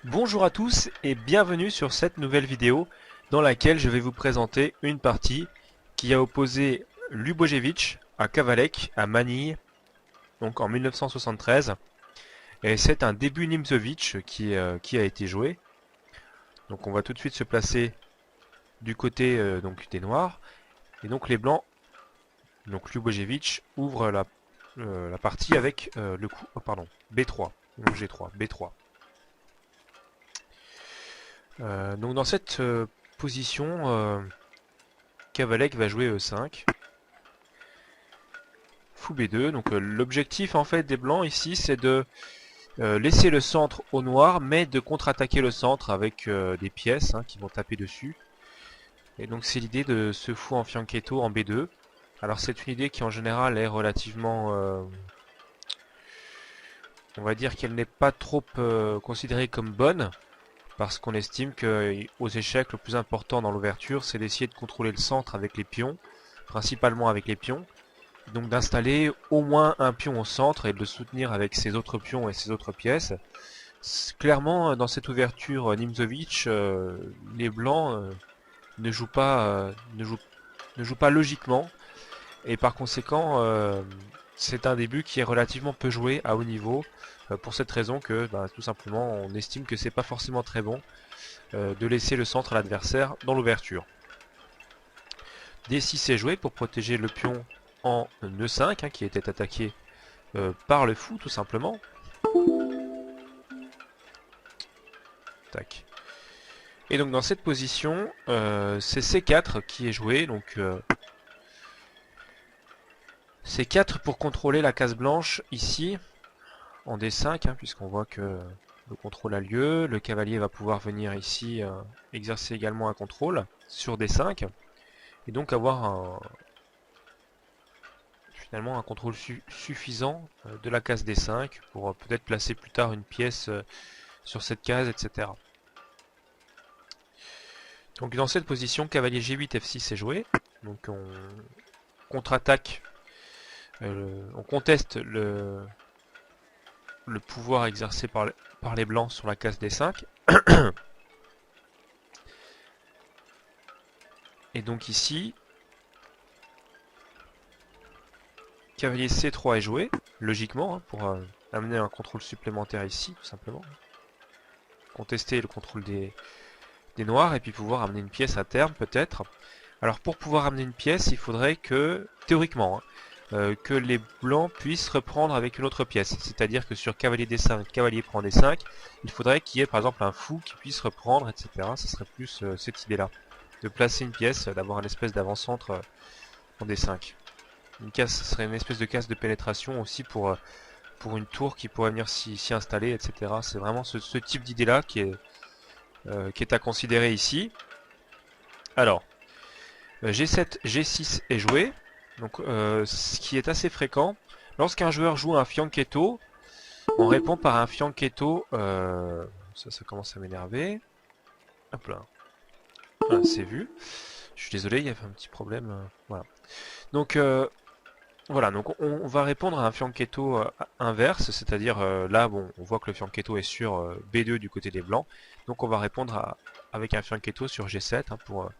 Bonjour à tous et bienvenue sur cette nouvelle vidéo dans laquelle je vais vous présenter une partie qui a opposé Ljubojević à Kavalek à Manille, donc en 1973. Et c'est un début Nimzovic qui a été joué. Donc on va tout de suite se placer du côté donc des noirs. Et donc les blancs, donc Ljubojević ouvre la partie avec le coup, oh, pardon, B3, donc G3, B3. Donc dans cette position, Kavalek va jouer E5, fou B2. Donc l'objectif en fait des blancs ici, c'est de laisser le centre au noir, mais de contre-attaquer le centre avec des pièces qui vont taper dessus. Et donc c'est l'idée de ce fou en fianchetto en B2. Alors c'est une idée qui en général est relativement, on va dire qu'elle n'est pas trop considérée comme bonne, parce qu'on estime qu'aux échecs, le plus important dans l'ouverture, c'est d'essayer de contrôler le centre avec les pions, principalement avec les pions, donc d'installer au moins un pion au centre et de le soutenir avec ses autres pions et ses autres pièces. Clairement, dans cette ouverture Nimzovic, les blancs ne jouent pas, ne jouent pas logiquement, et par conséquent, c'est un début qui est relativement peu joué à haut niveau, pour cette raison que tout simplement on estime que c'est pas forcément très bon de laisser le centre à l'adversaire dans l'ouverture. D6 est joué pour protéger le pion en E5 qui était attaqué par le fou tout simplement. Tac. Et donc dans cette position, c'est C4 qui est joué. Donc C4 pour contrôler la case blanche ici en D5, puisqu'on voit que le contrôle a lieu. Le cavalier va pouvoir venir ici exercer également un contrôle sur D5. Et donc avoir finalement un contrôle suffisant de la case D5 pour peut-être placer plus tard une pièce sur cette case, etc. Donc dans cette position, cavalier G8, F6 est joué. Donc on contre-attaque, on conteste le pouvoir exercé par les blancs sur la case D5. Et donc ici, cavalier C3 est joué, logiquement, pour amener un contrôle supplémentaire ici, tout simplement. Contester le contrôle des noirs et puis pouvoir amener une pièce à terme, peut-être. Alors pour pouvoir amener une pièce, il faudrait que, théoriquement, que les blancs puissent reprendre avec une autre pièce. C'est-à-dire que sur cavalier D5, cavalier prend D5, il faudrait qu'il y ait par exemple un fou qui puisse reprendre, etc. Ce serait plus cette idée-là. De placer une pièce, d'avoir une espèce d'avant-centre en D5. Une case, ce serait une espèce de case de pénétration aussi pour une tour qui pourrait venir s'y installer, etc. C'est vraiment ce type d'idée-là qui est à considérer ici. Alors, G7, G6 est joué. Donc, ce qui est assez fréquent, lorsqu'un joueur joue un fianchetto, on répond par un fianchetto. Ça commence à m'énerver. Hop là. Ah, c'est vu. Je suis désolé, il y avait un petit problème. Voilà. Donc, voilà. Donc, on va répondre à un fianchetto inverse, c'est-à-dire là, bon, on voit que le fianchetto est sur B2 du côté des blancs. Donc, on va répondre avec un fianchetto sur G7 pour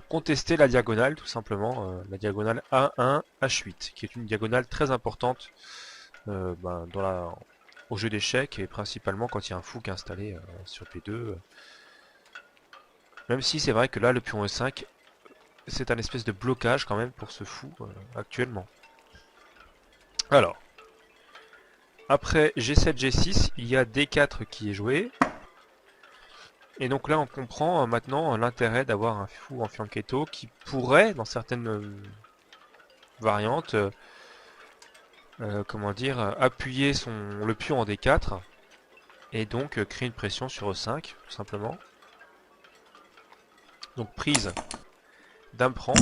contester la diagonale tout simplement, la diagonale A1 H8 qui est une diagonale très importante au jeu d'échecs et principalement quand il y a un fou qui est installé sur P2, même si c'est vrai que là le pion E5 c'est un espèce de blocage quand même pour ce fou actuellement. Alors après G7 G6 il y a D4 qui est joué. Et donc là on comprend maintenant l'intérêt d'avoir un fou en fianchetto qui pourrait, dans certaines variantes, comment dire, appuyer le pion en D4 et donc créer une pression sur E5 tout simplement. Donc prise, dame prend.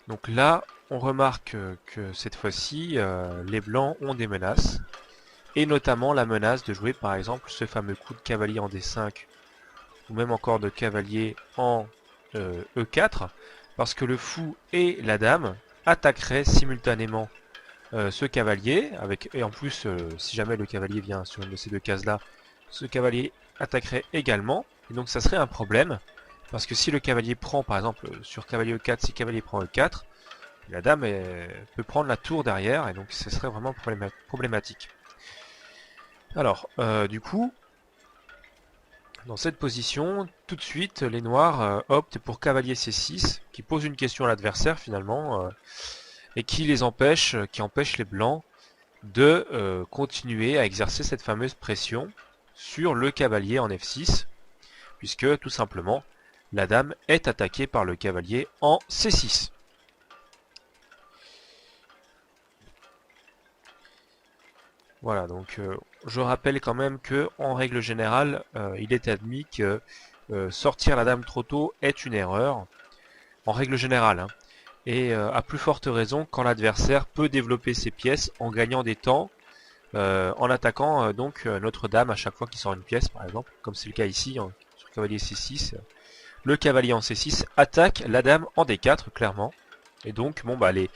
Donc là on remarque que cette fois-ci les blancs ont des menaces et notamment la menace de jouer par exemple ce fameux coup de cavalier en D5 ou même encore de cavalier en E4 parce que le fou et la dame attaqueraient simultanément ce cavalier et en plus si jamais le cavalier vient sur une de ces deux cases là ce cavalier attaquerait également, et donc ça serait un problème, parce que si le cavalier prend, par exemple, sur cavalier E4, si cavalier prend E4, la dame peut prendre la tour derrière, et donc ce serait vraiment problématique. Alors, du coup, dans cette position, tout de suite, les noirs optent pour cavalier C6, qui pose une question à l'adversaire finalement, et qui empêche les blancs de continuer à exercer cette fameuse pression sur le cavalier en F6, puisque tout simplement, la dame est attaquée par le cavalier en C6. Voilà, donc je rappelle quand même que en règle générale, il est admis que sortir la dame trop tôt est une erreur, en règle générale, hein. Et à plus forte raison quand l'adversaire peut développer ses pièces en gagnant des temps, en attaquant donc notre dame à chaque fois qu'il sort une pièce par exemple, comme c'est le cas ici, hein, sur le cavalier C6. Le cavalier en C6 attaque la dame en D4 clairement, et donc bon bah les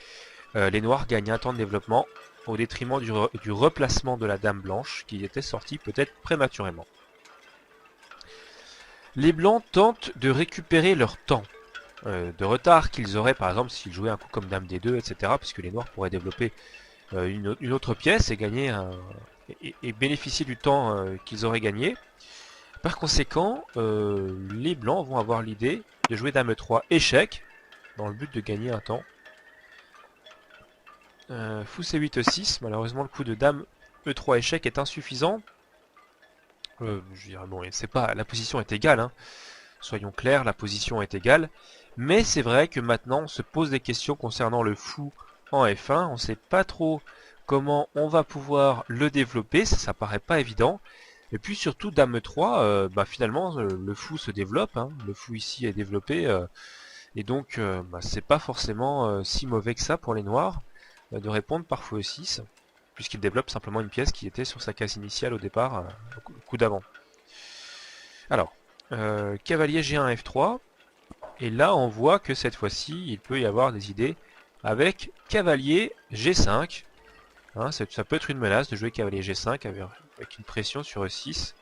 noirs gagnent un temps de développement au détriment du replacement de la dame blanche qui était sortie peut-être prématurément. Les blancs tentent de récupérer leur temps de retard qu'ils auraient par exemple s'ils jouaient un coup comme dame D2, etc. puisque les noirs pourraient développer une autre pièce et gagner et bénéficier du temps qu'ils auraient gagné. Par conséquent, les blancs vont avoir l'idée de jouer dame E3 échec dans le but de gagner un temps. Fou C8 E6, malheureusement le coup de dame E3 échec est insuffisant. Je dirais, bon, c'est pas, la position est égale, hein. Soyons clairs, la position est égale. Mais c'est vrai que maintenant on se pose des questions concernant le fou en F1. On ne sait pas trop comment on va pouvoir le développer, ça paraît pas évident. Et puis surtout dame E3, bah, finalement le fou se développe, hein. Le fou ici est développé, et donc bah, c'est pas forcément si mauvais que ça pour les noirs de répondre par fou E6, puisqu'il développe simplement une pièce qui était sur sa case initiale au départ, au coup d'avant. Alors, cavalier G1 F3, et là on voit que cette fois-ci il peut y avoir des idées avec cavalier G5. Hein, ça peut être une menace de jouer cavalier G5 avec une pression sur E6.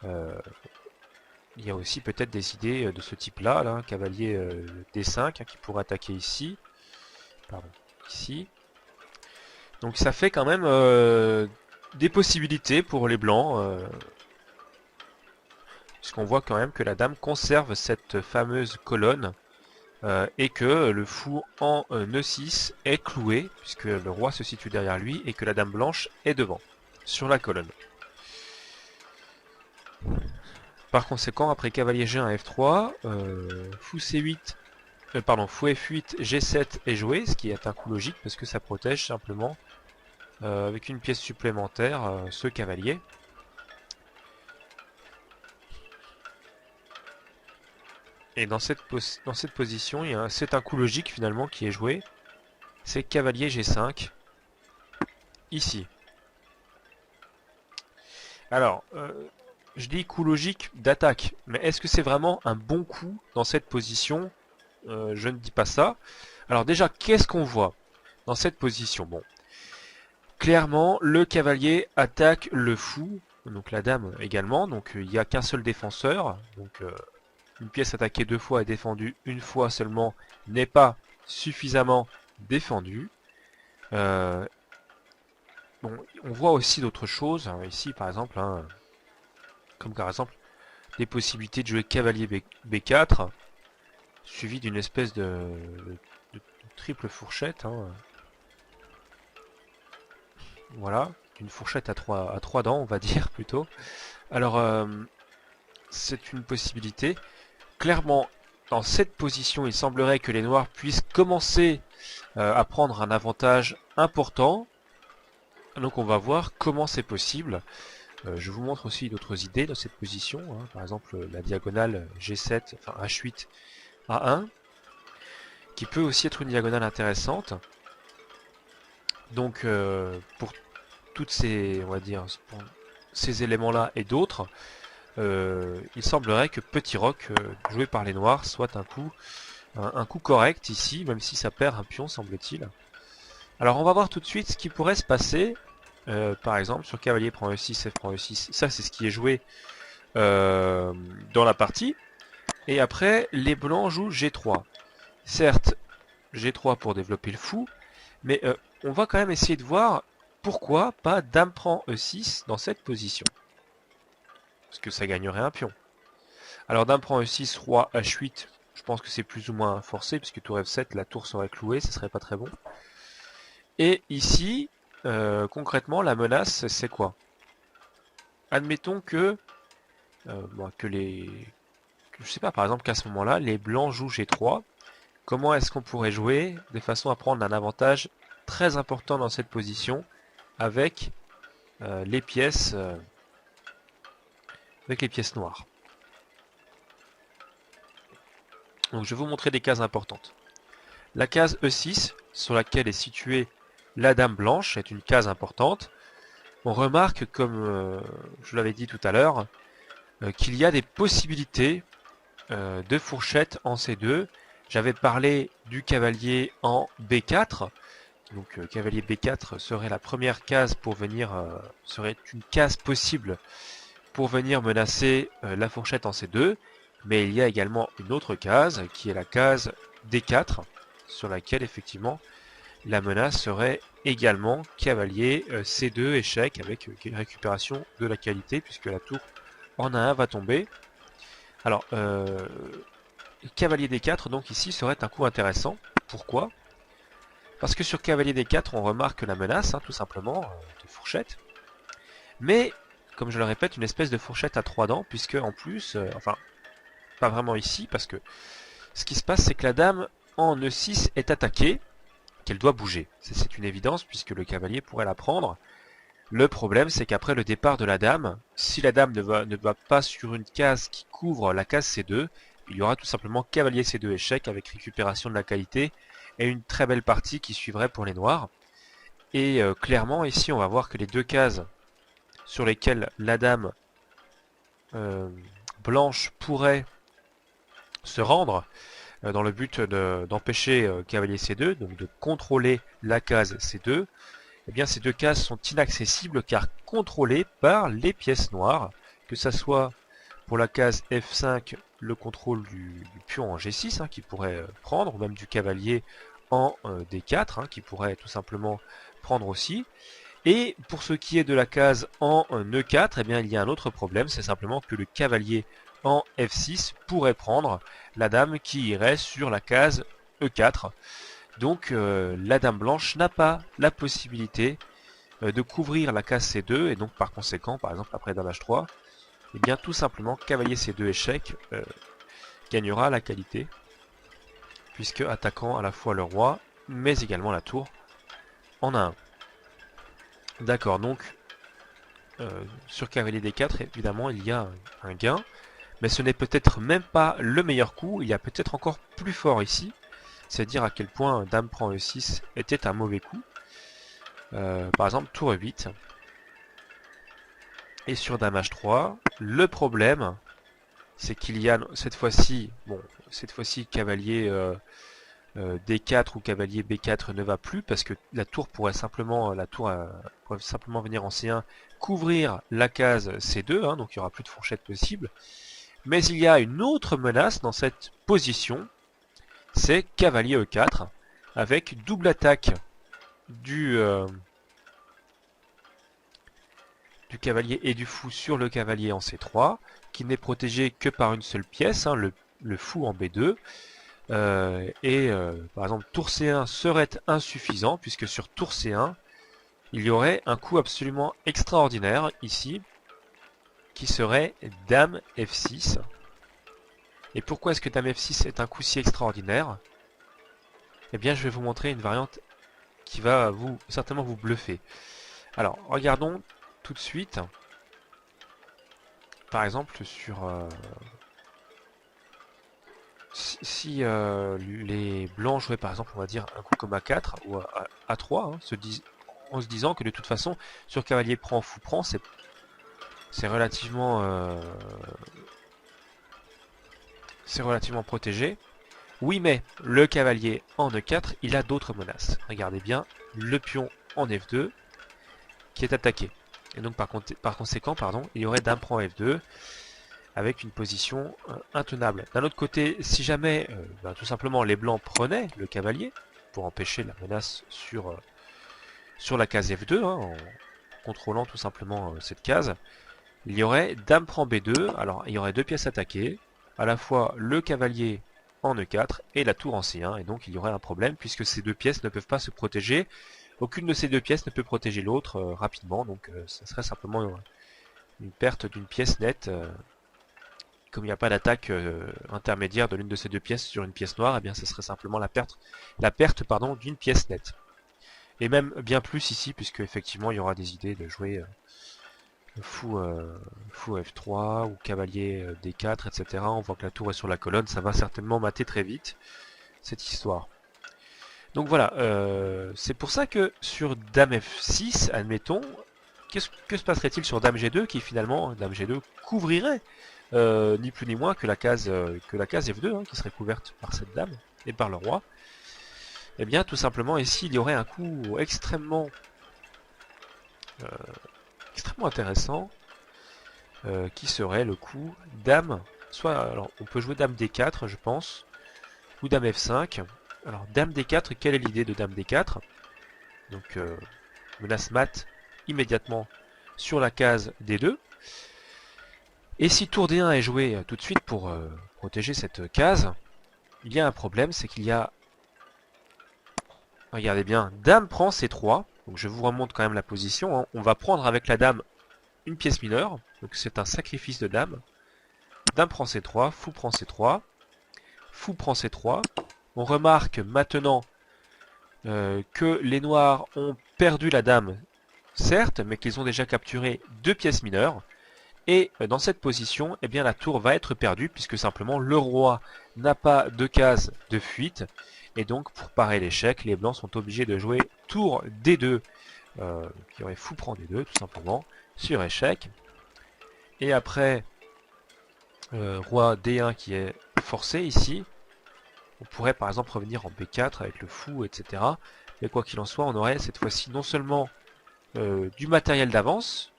Il y a aussi peut-être des idées de ce type-là, là, cavalier D5 hein, qui pourrait attaquer ici. Pardon, ici. Donc ça fait quand même des possibilités pour les blancs. Puisqu'on voit quand même que la dame conserve cette fameuse colonne. Et que le fou en E6 est cloué, puisque le roi se situe derrière lui, et que la dame blanche est devant, sur la colonne. Par conséquent, après cavalier G1 F3, fou C8, fou F8, G7 est joué, ce qui est un coup logique, parce que ça protège simplement, avec une pièce supplémentaire, ce cavalier. Et dans cette position, c'est un coup logique finalement qui est joué. C'est cavalier G5, ici. Alors, je dis coup logique d'attaque, mais est-ce que c'est vraiment un bon coup dans cette position? Je ne dis pas ça. Alors déjà, qu'est-ce qu'on voit dans cette position? Bon, clairement, le cavalier attaque le fou, donc la dame également, donc il n'y a qu'un seul défenseur, donc une pièce attaquée 2 fois et défendue une fois seulement n'est pas suffisamment défendue. Bon, on voit aussi d'autres choses, hein, ici par exemple, hein, comme par exemple des possibilités de jouer cavalier B4, suivi d'une espèce de triple fourchette. Hein. Voilà, une fourchette à 3 dents, on va dire plutôt. Alors, c'est une possibilité. Clairement, dans cette position, il semblerait que les noirs puissent commencer à prendre un avantage important. Donc on va voir comment c'est possible. Je vous montre aussi d'autres idées dans cette position. Hein. Par exemple, la diagonale G7, enfin H8, A1, qui peut aussi être une diagonale intéressante. Donc pour toutes ces, on va dire, pour ces éléments-là et d'autres, il semblerait que Petit Roc, joué par les noirs, soit un coup correct ici, même si ça perd un pion, semble-t-il. Alors on va voir tout de suite ce qui pourrait se passer par exemple, sur cavalier prend E6, F prend E6, ça c'est ce qui est joué dans la partie. Et après, les blancs jouent G3. Certes, G3 pour développer le fou, mais on va quand même essayer de voir pourquoi pas Dame prend E6 dans cette position. Parce que ça gagnerait un pion. Alors Dame prend E6, Roi H8, je pense que c'est plus ou moins forcé, puisque Tour F7, la tour serait clouée, ce serait pas très bon. Et ici, concrètement, la menace, c'est quoi? Admettons que, je sais pas, par exemple qu'à ce moment-là, les blancs jouent G3. Comment est-ce qu'on pourrait jouer de façon à prendre un avantage très important dans cette position avec les pièces noires? Donc je vais vous montrer des cases importantes. La case E6, sur laquelle est située la dame blanche, est une case importante. On remarque, comme je l'avais dit tout à l'heure, qu'il y a des possibilités de fourchette en C2. J'avais parlé du cavalier en B4. Donc cavalier B4 serait la première case pour venir, serait une case possible pour venir menacer la fourchette en C2. Mais il y a également une autre case qui est la case D4 sur laquelle effectivement la menace serait également cavalier C2 échec avec récupération de la qualité puisque la tour en A1 va tomber. Alors cavalier D4 donc ici serait un coup intéressant. Pourquoi? Parce que sur cavalier D4 on remarque la menace tout simplement de fourchette. Mais comme je le répète, une espèce de fourchette à 3 dents puisque en plus, enfin pas vraiment ici parce que ce qui se passe c'est que la dame en E6 est attaquée, qu'elle doit bouger. C'est une évidence puisque le cavalier pourrait la prendre. Le problème c'est qu'après le départ de la dame, si la dame ne va pas sur une case qui couvre la case C2, il y aura tout simplement cavalier C2 échec avec récupération de la qualité et une très belle partie qui suivrait pour les noirs. Et clairement ici on va voir que les deux cases sur lesquelles la dame blanche pourrait se rendre dans le but d'empêcher cavalier C2, donc de contrôler la case C2, eh bien ces deux cases sont inaccessibles car contrôlées par les pièces noires, que ça soit pour la case F5 le contrôle du pion en G6 qui pourrait prendre, ou même du cavalier en D4 qui pourrait tout simplement prendre aussi. Et pour ce qui est de la case en E4, eh bien il y a un autre problème, c'est simplement que le cavalier en F6 pourrait prendre la dame qui irait sur la case E4. Donc la dame blanche n'a pas la possibilité de couvrir la case C2 et donc par conséquent, par exemple après dame H3, et bien tout simplement cavalier C2 échec gagnera la qualité puisque attaquant à la fois le roi mais également la tour en A1. D'accord, donc sur cavalier D4 évidemment il y a un gain, mais ce n'est peut-être même pas le meilleur coup, il y a peut-être encore plus fort ici, c'est dire à quel point dame prend E6 était un mauvais coup. Par exemple tour E8 et sur dame H3, le problème c'est qu'il y a cette fois-ci cavalier D4 ou cavalier B4 ne va plus parce que la tour pourrait simplement venir en C1 couvrir la case C2, donc il n'y aura plus de fourchette possible. Mais il y a une autre menace dans cette position, c'est cavalier E4 avec double attaque du cavalier et du fou sur le cavalier en C3 qui n'est protégé que par une seule pièce, le fou en B2. Par exemple tour C1 serait insuffisant puisque sur tour C1 il y aurait un coup absolument extraordinaire ici qui serait dame F6. Et pourquoi est-ce que dame F6 est un coup si extraordinaire? Eh bien je vais vous montrer une variante qui va certainement vous bluffer. Alors regardons tout de suite par exemple sur si les blancs jouaient par exemple on va dire un coup comme A4 ou A3 en se disant que de toute façon sur cavalier prend fou prend c'est relativement protégé. Oui mais le cavalier en E4 il a d'autres menaces. Regardez bien le pion en F2 qui est attaqué. Et donc par conséquent, pardon, il y aurait dame prend F2 avec une position intenable. D'un autre côté, si jamais tout simplement les blancs prenaient le cavalier pour empêcher la menace sur la case F2, hein, en contrôlant tout simplement cette case, il y aurait dame prend B2, alors il y aurait deux pièces attaquées, à la fois le cavalier en E4 et la tour en C1, et donc il y aurait un problème puisque ces deux pièces ne peuvent pas se protéger, aucune de ces deux pièces ne peut protéger l'autre rapidement, donc ça serait simplement une perte d'une pièce nette. Comme il n'y a pas d'attaque intermédiaire de l'une de ces deux pièces sur une pièce noire, eh bien ce serait simplement la perte d'une pièce nette. Et même bien plus ici, puisque effectivement il y aura des idées de jouer fou F3 ou cavalier D4, etc. On voit que la tour est sur la colonne, ça va certainement mater très vite cette histoire. Donc voilà, c'est pour ça que sur dame F6, admettons, que se passerait-il sur dame G2 qui finalement, dame G2 couvrirait ni plus ni moins que la case F2, hein, qui serait couverte par cette dame et par le roi. Et bien tout simplement ici il y aurait un coup extrêmement intéressant qui serait le coup dame, soit alors on peut jouer dame D4 je pense, ou dame F5. Alors dame D4, quelle est l'idée de dame D4? Donc menace mat immédiatement sur la case D2. Et si tour D1 est joué tout de suite pour protéger cette case, il y a un problème, c'est qu'il y a, regardez bien, dame prend C3, donc je vous remonte quand même la position, hein. On va prendre avec la dame une pièce mineure, donc c'est un sacrifice de dame. Dame prend C3, fou prend C3, fou prend C3. On remarque maintenant que les noirs ont perdu la dame, certes, mais qu'ils ont déjà capturé deux pièces mineures. Et dans cette position, eh bien, la tour va être perdue, puisque simplement le roi n'a pas de case de fuite. Et donc, pour parer l'échec, les blancs sont obligés de jouer tour D2, qui aurait fou prend D2, tout simplement, sur échec. Et après, roi D1 qui est forcé ici. On pourrait par exemple revenir en B4 avec le fou, etc. Mais quoi qu'il en soit, on aurait cette fois-ci non seulement du matériel d'avance,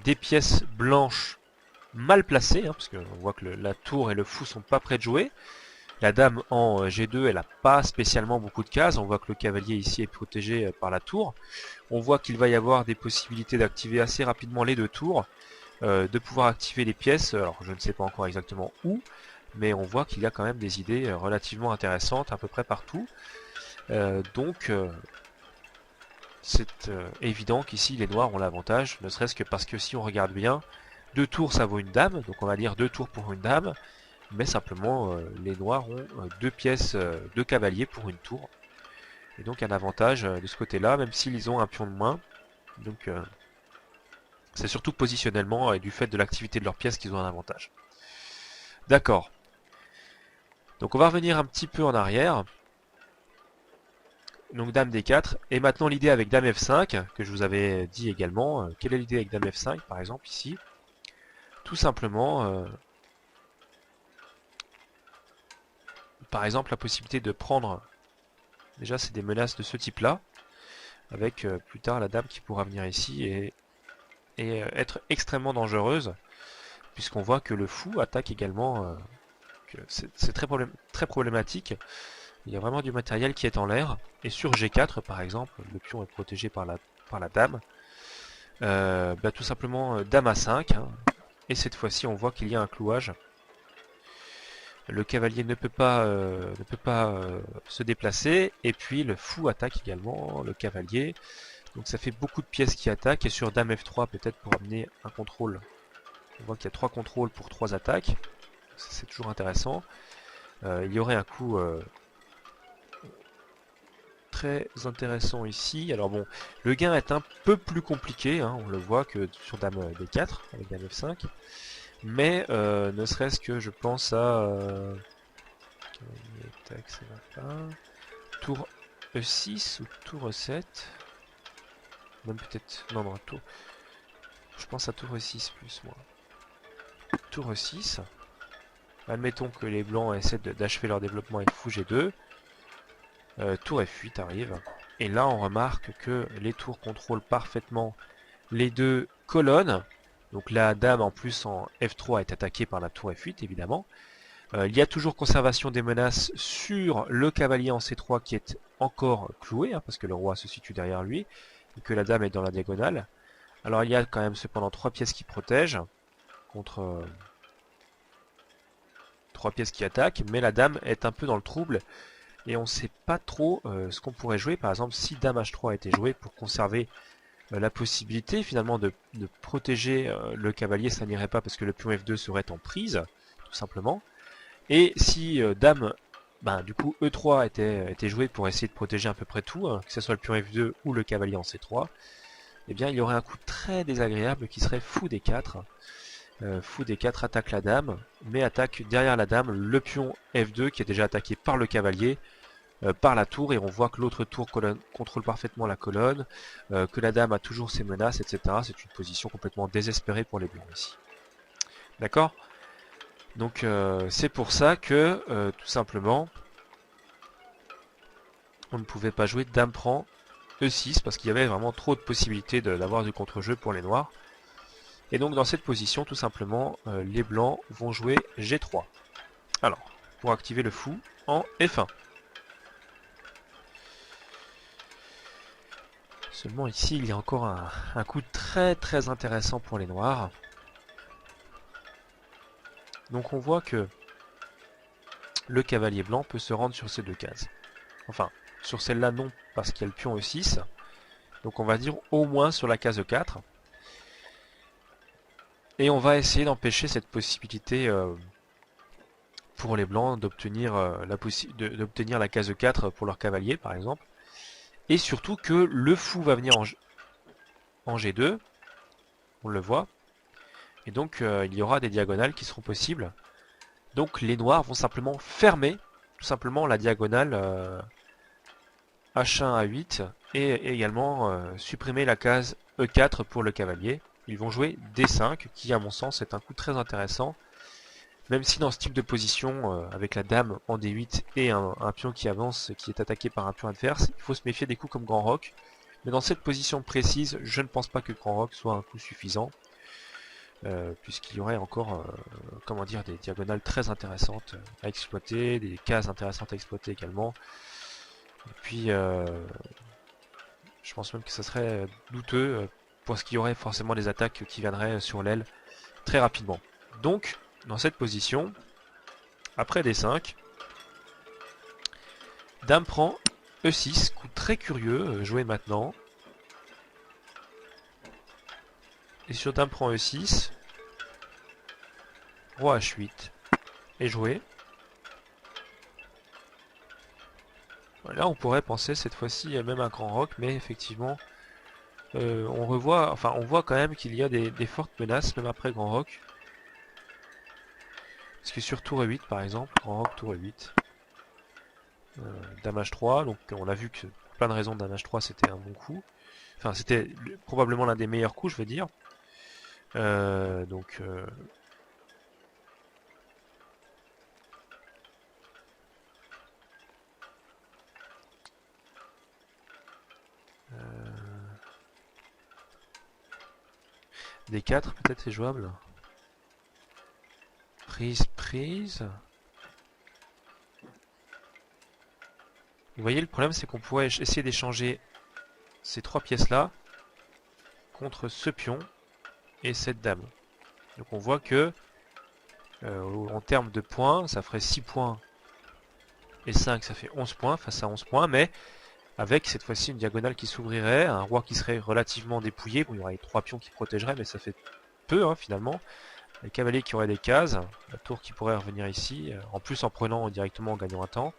des pièces blanches mal placées, hein, parce qu'on voit que la tour et le fou sont pas prêts de jouer. La dame en G2, elle n'a pas spécialement beaucoup de cases. On voit que le cavalier ici est protégé par la tour. On voit qu'il va y avoir des possibilités d'activer assez rapidement les deux tours, de pouvoir activer les pièces. Alors je ne sais pas encore exactement où, mais on voit qu'il y a quand même des idées relativement intéressantes à peu près partout. Donc c'est évident qu'ici les noirs ont l'avantage, ne serait-ce que parce que si on regarde bien, deux tours ça vaut une dame, donc on va dire deux tours pour une dame, mais simplement les noirs ont deux pièces de cavalier pour une tour. Et donc un avantage de ce côté-là, même s'ils ont un pion de moins. Donc c'est surtout positionnellement et du fait de l'activité de leurs pièces qu'ils ont un avantage. D'accord. Donc on va revenir un petit peu en arrière. Donc dame D4. Et maintenant l'idée avec dame F5, que je vous avais dit également. Quelle est l'idée avec dame F5 par exemple ici? Tout simplement, par exemple la possibilité de prendre, déjà c'est des menaces de ce type là, avec plus tard la dame qui pourra venir ici et être extrêmement dangereuse, puisqu'on voit que le fou attaque également, c'est très problématique. Il y a vraiment du matériel qui est en l'air. Et sur G4 par exemple, le pion est protégé par la dame. Tout simplement dame A5. Hein. Et cette fois-ci on voit qu'il y a un clouage. Le cavalier ne peut pas se déplacer. Et puis le fou attaque également le cavalier. Donc ça fait beaucoup de pièces qui attaquent. Et sur dame F3 peut-être pour amener un contrôle. On voit qu'il y a 3 contrôles pour 3 attaques. C'est toujours intéressant. Il y aurait un coup très intéressant ici. Alors bon, le gain est un peu plus compliqué, hein, on le voit que sur dame D4 avec dame F5. Mais ne serait-ce que je pense à tour E6 ou tour E7. Même peut-être. Non, tour. Je pense à tour E6 plus moi. Tour E6. Admettons que les blancs essaient d'achever leur développement avec fou G2. Tour F8 arrive. Et là on remarque que les tours contrôlent parfaitement les deux colonnes. Donc la dame en plus en F3 est attaquée par la tour F8 évidemment. Il y a toujours conservation des menaces sur le cavalier en C3 qui est encore cloué, parce que le roi se situe derrière lui, et que la dame est dans la diagonale. Alors il y a quand même cependant 3 pièces qui protègent, contre 3 pièces qui attaquent, mais la dame est un peu dans le trouble, et on ne sait pas trop ce qu'on pourrait jouer. Par exemple, si dame H3 a été joué pour conserver la possibilité finalement de protéger le cavalier, ça n'irait pas parce que le pion F2 serait en prise, tout simplement. Et si dame, du coup E3 était joué pour essayer de protéger à peu près tout, que ce soit le pion F2 ou le cavalier en C3, eh bien il y aurait un coup très désagréable qui serait fou D4. Fou D4 attaque la dame, mais attaque derrière la dame le pion F2 qui est déjà attaqué par le cavalier, par la tour, et on voit que l'autre tour contrôle parfaitement la colonne, que la dame a toujours ses menaces, etc. C'est une position complètement désespérée pour les blancs ici. D'accord ? Donc c'est pour ça que tout simplement on ne pouvait pas jouer dame prend E6 parce qu'il y avait vraiment trop de possibilités d'avoir du contre-jeu pour les noirs. Et donc dans cette position tout simplement les blancs vont jouer G3. Alors pour activer le fou en F1. Seulement ici il y a encore un coup très intéressant pour les noirs. Donc on voit que le cavalier blanc peut se rendre sur ces deux cases. Enfin, sur celle-là non, parce qu'il y a le pion E6. Donc on va dire au moins sur la case E4. Et on va essayer d'empêcher cette possibilité pour les blancs d'obtenir la case E4 pour leur cavalier par exemple. Et surtout que le fou va venir en G2. On le voit. Et donc il y aura des diagonales qui seront possibles. Donc les noirs vont simplement fermer tout simplement la diagonale H1 A8 et également supprimer la case E4 pour le cavalier. Ils vont jouer D5 qui à mon sens est un coup très intéressant, même si dans ce type de position avec la dame en D8 et un pion qui avance qui est attaqué par un pion adverse, il faut se méfier des coups comme grand roc. Mais dans cette position précise, je ne pense pas que grand roc soit un coup suffisant. Puisqu'il y aurait encore comment dire, des diagonales très intéressantes à exploiter, des cases intéressantes à exploiter également. Et puis je pense même que ça serait douteux parce qu'il y aurait forcément des attaques qui viendraient sur l'aile très rapidement. Donc dans cette position, après D5, dame prend E6, coup très curieux, joué maintenant. Et sur dame prend E6, roi H8 est joué. Là on pourrait penser cette fois-ci même un grand roc, mais effectivement on voit quand même qu'il y a des fortes menaces même après grand roc. Parce que sur tour E8 par exemple, grand roc tour E8, dame H3, donc on a vu que pour plein de raisons dame H3 c'était un bon coup. Enfin c'était probablement l'un des meilleurs coups je veux dire. D4 peut-être c'est jouable. Prise. Vous voyez le problème c'est qu'on pourrait essayer d'échanger ces trois pièces là contre ce pion et cette dame. Donc on voit que en termes de points ça ferait 6 points et 5 ça fait 11 points face à 11 points, mais avec cette fois-ci une diagonale qui s'ouvrirait, un roi qui serait relativement dépouillé. Bon, il y aurait 3 pions qui protégeraient, mais ça fait peu finalement. Les cavaliers qui auraient des cases, la tour qui pourrait revenir ici, en plus en prenant directement en gagnant un temps.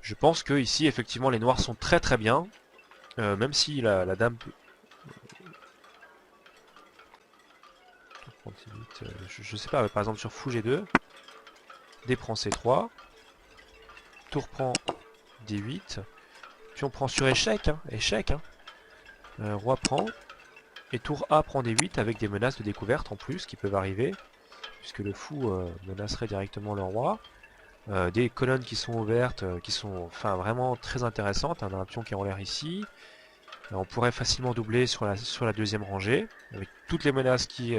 Je pense que ici effectivement les noirs sont très bien, même si la dame peut... je sais pas, par exemple sur fou G2, D prend C3, tour prend D8, puis on prend sur échec, roi prend, et tour A prend D8 avec des menaces de découverte en plus qui peuvent arriver, puisque le fou menacerait directement le roi. Des colonnes qui sont ouvertes, qui sont vraiment très intéressantes. On a un pion qui est en l'air ici. On pourrait facilement doubler sur la deuxième rangée, avec toutes les menaces qui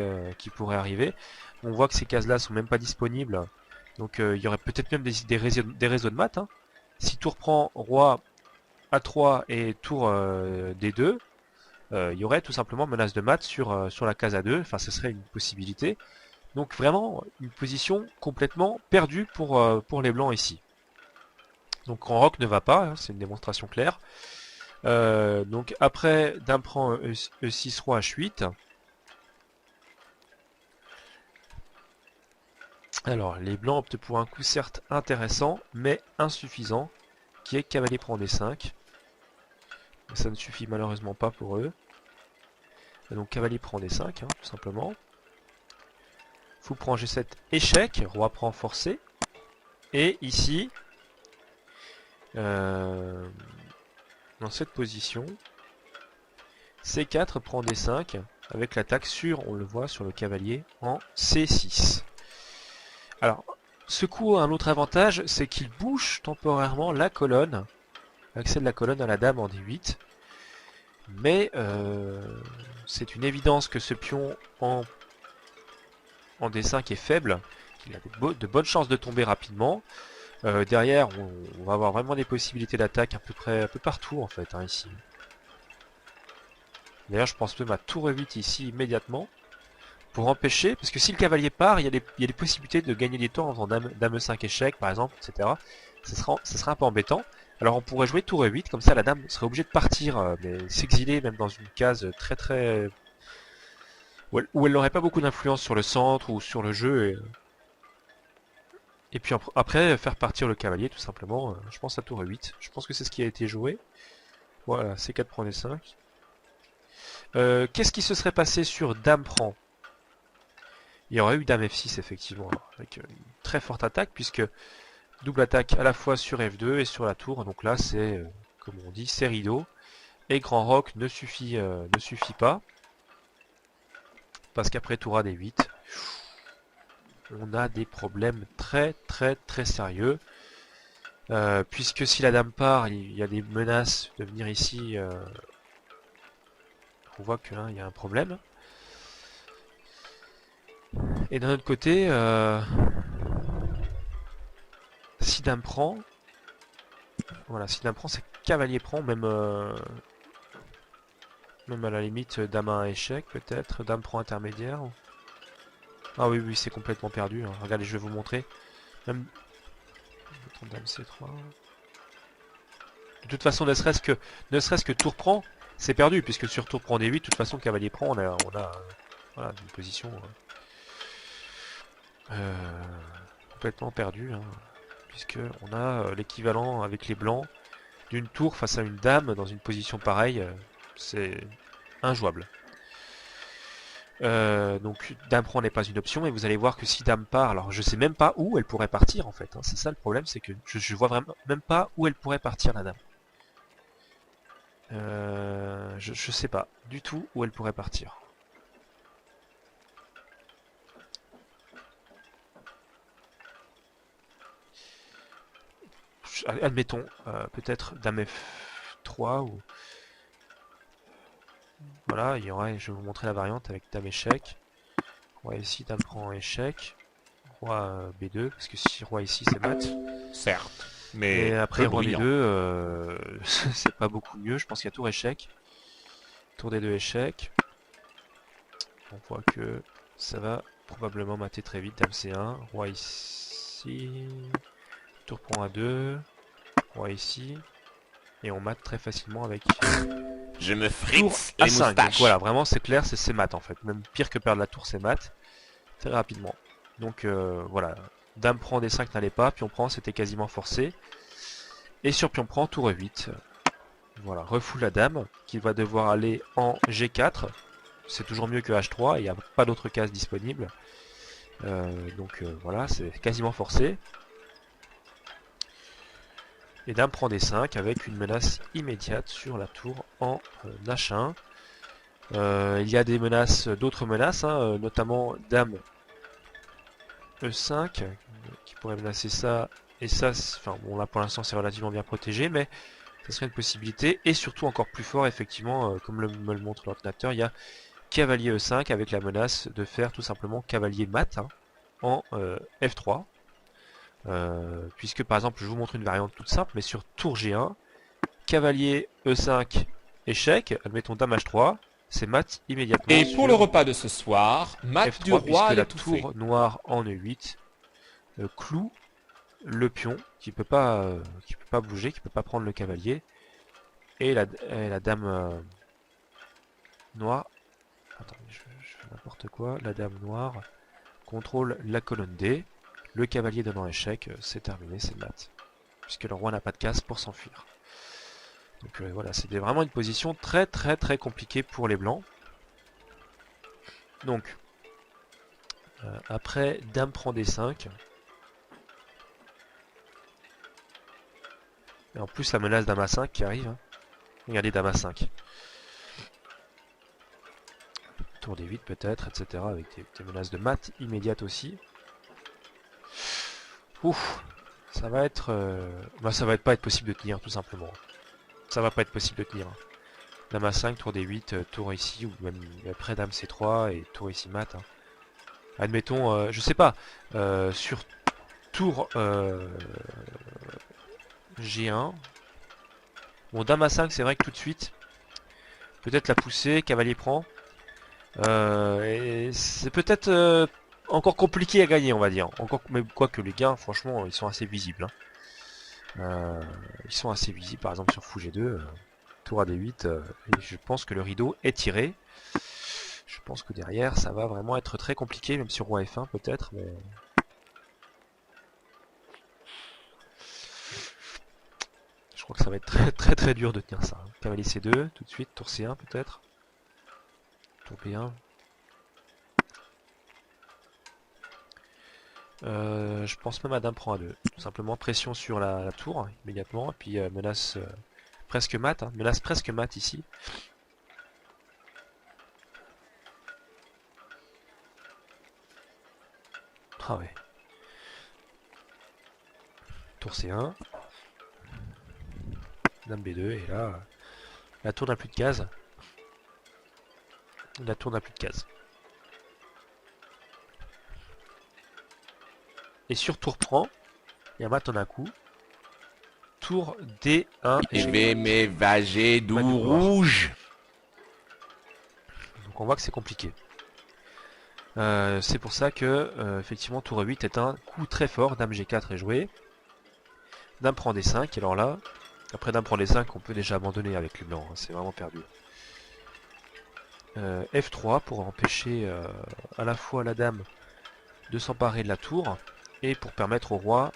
pourraient arriver. On voit que ces cases-là sont même pas disponibles, donc il y aurait peut-être même des réseaux de maths. Hein. Si tour prend roi A3 et tour D2, il y aurait tout simplement menace de maths sur la case A2, enfin ce serait une possibilité. Donc vraiment une position complètement perdue pour les blancs ici. Donc grand roc ne va pas, hein, c'est une démonstration claire. Donc après dame prend E6 roi H8. Alors les blancs optent pour un coup certes intéressant mais insuffisant qui est cavalier prend D5. Mais ça ne suffit malheureusement pas pour eux. Et donc cavalier prend D5 hein, tout simplement. Fou prend G7 échec, roi prend forcé. Et ici dans cette position C4 prend D5 avec l'attaque sur, on le voit, sur le cavalier en C6. Alors, ce coup a un autre avantage, c'est qu'il bouge temporairement la colonne, accède la colonne à la dame en D8. Mais c'est une évidence que ce pion en D5 est faible, qu'il a de bonnes chances de tomber rapidement. Derrière, on va avoir vraiment des possibilités d'attaque à peu partout en fait, hein, ici. D'ailleurs, je pense même à tour E8 ici immédiatement pour empêcher, parce que si le cavalier part, il y a des possibilités de gagner des temps en faisant dame E5 échec par exemple, etc. Ce sera un peu embêtant. Alors on pourrait jouer tour E8, comme ça la dame serait obligée de partir, mais s'exiler même dans une case très où elle n'aurait pas beaucoup d'influence sur le centre ou sur le jeu. Et puis après faire partir le cavalier tout simplement, je pense à tour E8. Je pense que c'est ce qui a été joué. Voilà, C4 prend D5. Qu'est-ce qui se serait passé sur dame prend? Il y aurait eu dame F6 effectivement, avec une très forte attaque, puisque double attaque à la fois sur F2 et sur la tour. Donc là c'est, comme on dit, c'est rideau. Et grand roc ne suffit pas. Parce qu'après tour A D8, on a des problèmes très sérieux. Puisque si la dame part, il y a des menaces de venir ici. On voit que là, il y a un problème. Et d'un autre côté, si dame prend, voilà, si dame prend, c'est cavalier prend, même à la limite dame à échec peut-être, dame prend intermédiaire. Ah oui, c'est complètement perdu. Hein. Regardez, je vais vous montrer. Même dame C3. De toute façon, ne serait-ce que tour prend, c'est perdu, puisque sur tour prend D8, de toute façon, cavalier prend, on a voilà, une position complètement perdue, hein, puisque on a l'équivalent avec les blancs d'une tour face à une dame dans une position pareille, c'est injouable. Donc dame prend n'est pas une option, et vous allez voir que si dame part, alors je sais même pas où elle pourrait partir en fait, hein, c'est ça le problème, c'est que je vois vraiment même pas où elle pourrait partir la dame. Je sais pas du tout où elle pourrait partir. Admettons, peut-être dame F3 ou... Voilà, il y aurait, je vais vous montrer la variante avec dame échec. Roi ici, dame prend échec. Roi B2, parce que si roi ici c'est mat. Certes, Et mais après peu roi brillant. B2, c'est pas beaucoup mieux, je pense qu'il y a tour échec. Tour D2 échec. On voit que ça va probablement mater très vite, dame C1, roi ici, tour prend A2, roi ici, et on mate très facilement avec Je me tour fritze les A5. Donc voilà, moustaches. vraiment c'est clair, c'est mat en fait. Même pire que perdre la tour, c'est mat, très rapidement. Donc voilà, dame prend D5 n'allait pas, pion prend c'était quasiment forcé. Et sur pion prend, tour E8. Voilà, refoule la dame, qui va devoir aller en G4. C'est toujours mieux que H3, il n'y a pas d'autres cases disponibles. Donc voilà, c'est quasiment forcé. Et dame prend D5 avec une menace immédiate sur la tour en H1. Il y a des menaces, d'autres menaces, hein, notamment dame E5 qui pourrait menacer ça et ça. Enfin bon, là pour l'instant c'est relativement bien protégé, mais Ça serait une possibilité. Et surtout encore plus fort, effectivement, comme me le montre l'ordinateur, il y a cavalier E5 avec la menace de faire tout simplement cavalier mat hein, en F3. Puisque par exemple, je vous montre une variante toute simple, mais sur tour G1, cavalier E5 échec, admettons dame H3, c'est mat immédiatement Et pour le sur repas de ce soir, mat du F3, puisque roi à la l'étouffée. tour noire en E8 cloue le pion qui peut pas bouger, qui peut pas prendre le cavalier, et la dame noire, attendez, je fais n'importe quoi, la dame noire contrôle la colonne D, le cavalier donnant échec, c'est terminé, c'est mat, puisque le roi n'a pas de case pour s'enfuir. Donc voilà, c'était vraiment une position très compliquée pour les blancs. Donc, après, dame prend D5. Et en plus, la menace dame A5 qui arrive. Hein. Regardez, dame A5. Tour D8 peut-être, etc. Avec des menaces de mat immédiates aussi. Ouf, ça va être... ça va pas être possible de tenir, tout simplement. Ça va pas être possible de tenir. Dame A5, tour D8, tour ici, ou même après dame C3 et tour ici mat. Hein. Admettons, je sais pas, sur tour G1. Bon, dame A5, c'est vrai que tout de suite, peut-être la pousser, cavalier prend. Et c'est peut-être encore compliqué à gagner, on va dire. Encore, mais quoique les gains, franchement, ils sont assez visibles. Hein. Ils sont assez visibles, par exemple sur fou G2, tour à D8, et je pense que le rideau est tiré. Je pense que derrière, ça va vraiment être très compliqué, même sur roi F1 peut-être, mais... Je crois que ça va être très dur de tenir ça. Cavalier C2, tout de suite, tour C1 peut-être. Tour B1. Je pense même à dame prend A2. Tout simplement pression sur la tour immédiatement. Et puis menace presque mat. Hein. Menace presque mat ici. Ah ouais. Tour C1. Dame B2. Et là, la tour n'a plus de case. La tour n'a plus de case. Et sur tour prend, il y a mat en un coup. Tour D1 Et échec. vais m'évager Mat d'où du noir. rouge. Donc on voit que c'est compliqué. C'est pour ça que effectivement tour E8 est un coup très fort. Dame G4 est joué. Dame prend D5. Et alors là, après dame prend D5, on peut déjà abandonner avec les blancs. Hein, c'est vraiment perdu. F3 pour empêcher à la fois la dame de s'emparer de la tour et pour permettre au roi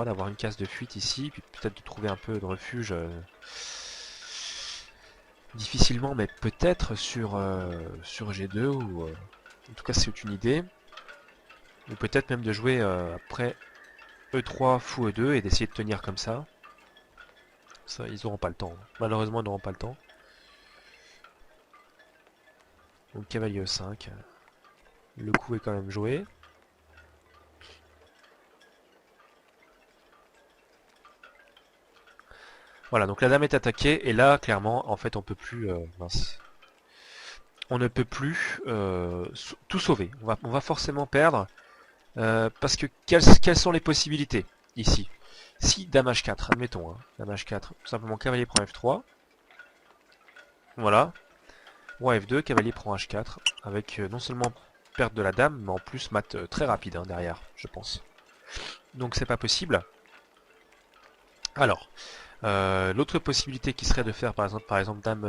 d'avoir une case de fuite ici, puis peut-être de trouver un peu de refuge difficilement, mais peut-être sur G2 ou en tout cas c'est une idée, ou peut-être même de jouer après E3 fou E2 et d'essayer de tenir comme ça. Ça, ils n'auront pas le temps. Malheureusement, ils n'auront pas le temps. Donc cavalier E5. Le coup est quand même joué. Voilà, donc la dame est attaquée et là, clairement, en fait, on peut plus. Mince. On ne peut plus tout sauver. On va forcément perdre parce que quelles sont les possibilités ici? Si dame H4, admettons, hein, dame H4, tout simplement cavalier prend F3. Voilà. Roi F2, cavalier prend H4 avec non seulement perte de la dame, mais en plus mat très rapide hein, derrière, je pense. Donc c'est pas possible. Alors, l'autre possibilité qui serait de faire par exemple dame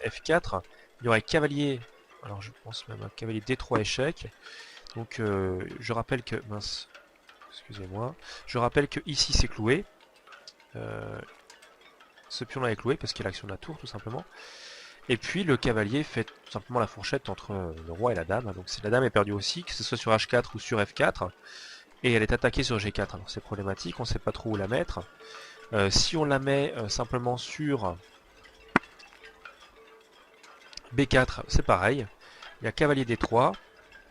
F4, il y aurait cavalier, alors je pense même un cavalier D3 échec. Donc je rappelle que, mince, excusez-moi, je rappelle que ici c'est cloué. Ce pion là est cloué parce qu'il y a l'action de la tour tout simplement. Et puis le cavalier fait tout simplement la fourchette entre le roi et la dame. Donc la dame est perdue aussi, que ce soit sur H4 ou sur F4. Et elle est attaquée sur G4. Alors c'est problématique, on ne sait pas trop où la mettre. Si on la met simplement sur B4, c'est pareil. Il y a cavalier D3,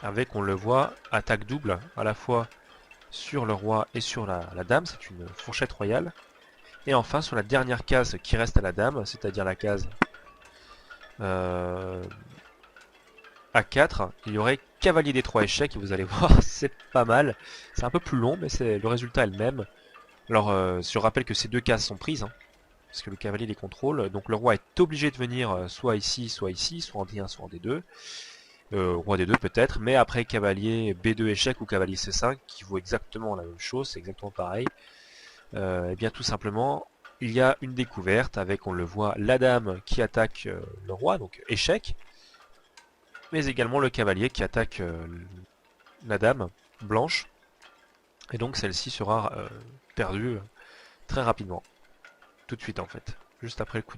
avec, on le voit, attaque double, à la fois sur le roi et sur la dame. C'est une fourchette royale. Et enfin, sur la dernière case qui reste à la dame, c'est-à-dire la case A4, il y aurait cavalier des 3 échecs, et vous allez voir, c'est pas mal. C'est un peu plus long, mais le résultat est le même. Alors, je rappelle que ces deux cases sont prises, hein, parce que le cavalier les contrôle. Donc le roi est obligé de venir soit ici, soit en D1, soit en D2. Roi D2 peut-être, mais après cavalier B2 échec ou cavalier C5, qui vaut exactement la même chose, c'est exactement pareil. Et bien tout simplement, il y a une découverte avec, on le voit, la dame qui attaque le roi, donc échec, mais également le cavalier qui attaque la dame blanche, et donc celle-ci sera perdue très rapidement, tout de suite en fait, juste après le coup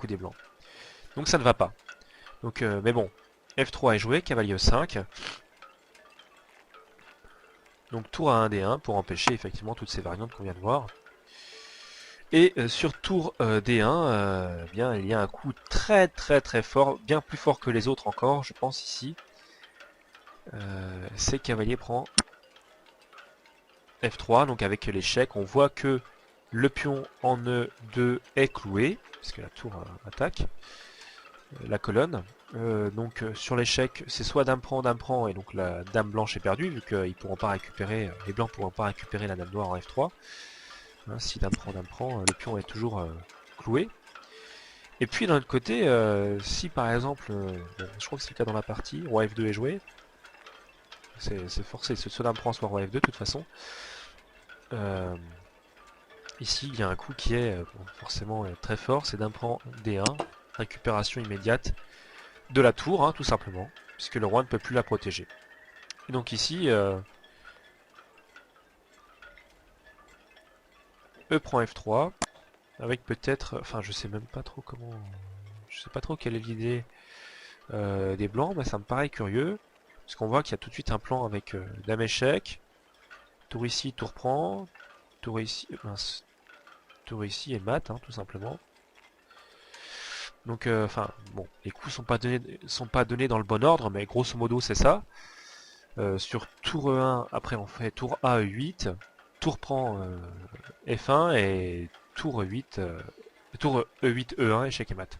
des blancs. Donc ça ne va pas. Donc, mais bon, F3 est joué, cavalier E5. Donc tour à 1D1 pour empêcher effectivement toutes ces variantes qu'on vient de voir. Et sur tour D1, bien, il y a un coup très fort, bien plus fort que les autres encore, je pense ici. C'est cavalier prend F3, donc avec l'échec, on voit que le pion en E2 est cloué, puisque la tour attaque la colonne. Donc sur l'échec, c'est soit dame prend, et donc la dame blanche est perdue, vu qu'ils pourront pas récupérer, les blancs pourront pas récupérer la dame noire en F3. Hein, si dame prend, le pion est toujours cloué. Et puis d'un autre côté, si par exemple, bon, je crois que c'est le cas dans la partie, roi F2 est joué, c'est forcé, soit dame prend, soit roi F2 de toute façon. Ici, il y a un coup qui est bon, forcément très fort, c'est dame prend D1, récupération immédiate de la tour, hein, tout simplement, puisque le roi ne peut plus la protéger. Et donc ici, E prend F3, avec peut-être, enfin je sais même pas trop comment, je sais pas trop quelle est l'idée des blancs, mais ça me paraît curieux, parce qu'on voit qu'il y a tout de suite un plan avec dame échec, tour ici, tour prend, tour ici, mince, tour ici et mat, hein, tout simplement. Donc, enfin, bon, les coups sont pas donnés dans le bon ordre, mais grosso modo c'est ça. Sur tour E1, après on fait tour A E8, tour prend F1 et tour E8, tour E8 E1 échec et mat.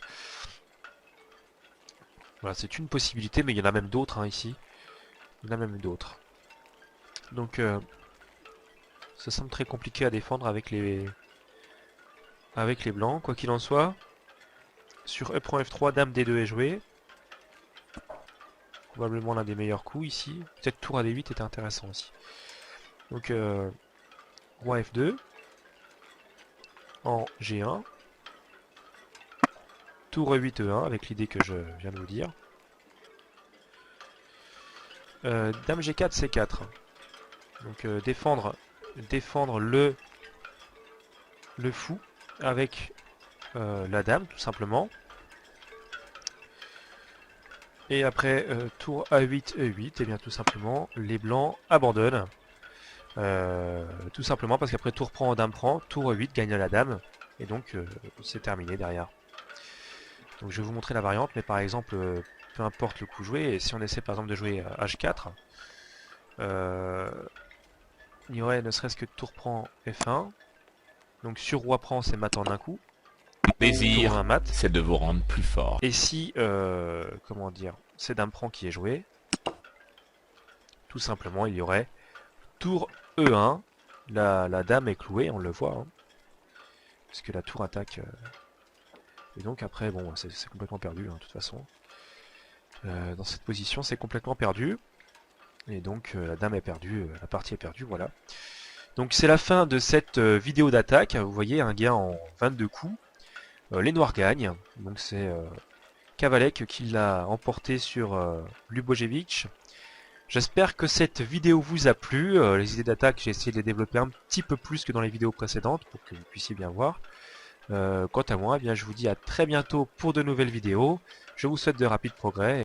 Voilà, c'est une possibilité, mais il y en a même d'autres hein, ici. Il y en a même d'autres. Donc, ça semble très compliqué à défendre avec les blancs, quoi qu'il en soit. Sur E prend F3, dame D2 est joué. Probablement l'un des meilleurs coups ici. Peut-être tour à D8 était intéressant aussi. Donc roi F2 en G1. Tour E8 E1 avec l'idée que je viens de vous dire. Dame G4 C4. Donc défendre le fou avec la dame tout simplement. Et après tour A8 E8, et bien tout simplement les blancs abandonnent. Tout simplement parce qu'après tour prend, dame prend, tour E8 gagne la dame. Et donc c'est terminé derrière. Donc je vais vous montrer la variante, mais par exemple, peu importe le coup joué, et si on essaie par exemple de jouer H4, il y aurait ne serait-ce que tour prend F1. Donc sur roi prend, c'est mat en un coup. Plaisir, tour 1 mat. c'est de vous rendre plus fort. Et si, comment dire, c'est dame prend qui est joué, tout simplement il y aurait tour E1, la dame est clouée, on le voit, hein, puisque la tour attaque. Et donc après, bon, c'est complètement perdu, hein, de toute façon. Dans cette position, c'est complètement perdu. Et donc la dame est perdue, la partie est perdue, voilà. Donc c'est la fin de cette vidéo d'attaque. Vous voyez, un gain en 22 coups. Les noirs gagnent. Donc c'est Kavalek qui l'a emporté sur Ljubojevic. J'espère que cette vidéo vous a plu. Les idées d'attaque, j'ai essayé de les développer un petit peu plus que dans les vidéos précédentes pour que vous puissiez bien voir. Quant à moi, eh bien, je vous dis à très bientôt pour de nouvelles vidéos. Je vous souhaite de rapides progrès.